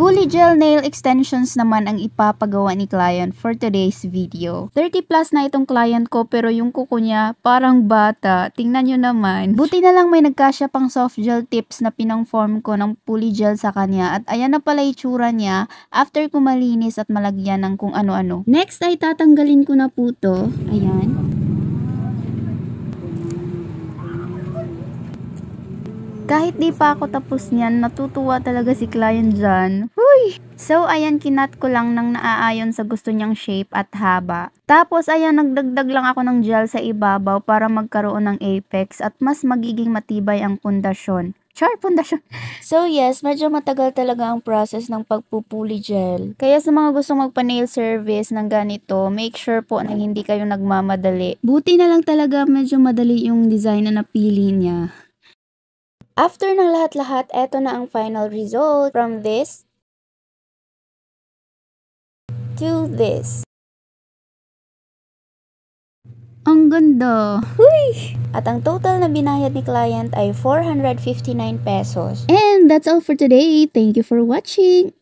Fully gel nail extensions naman ang ipapagawa ni client for today's video. 30 plus na itong client ko pero yung kuko niya parang bata. Tingnan nyo naman. Buti na lang may nagkasya pang soft gel tips na pinang-form ko ng fully gel sa kanya at ayan na pala itsura niya after ko malinis at malagyan ng kung ano-ano. Next ay tatanggalin ko na po to. Ayan. Kahit di pa ako tapos niyan, natutuwa talaga si client dyan. Huy! So, ayan, kinat ko lang ng naaayon sa gusto niyang shape at haba. Tapos, ayan, nagdagdag lang ako ng gel sa ibabaw para magkaroon ng apex at mas magiging matibay ang pundasyon. Char, pundasyon. So, yes, medyo matagal talaga ang process ng pagpupuli gel. Kaya sa mga gustong magpa-nail service ng ganito, make sure po na hindi kayo nagmamadali. Buti na lang talaga medyo madali yung design na napili niya. After ng lahat-lahat, eto na ang final result from this to this. Ang ganda! Huy! At ang total na binayad ni client ay 459 pesos. And that's all for today. Thank you for watching.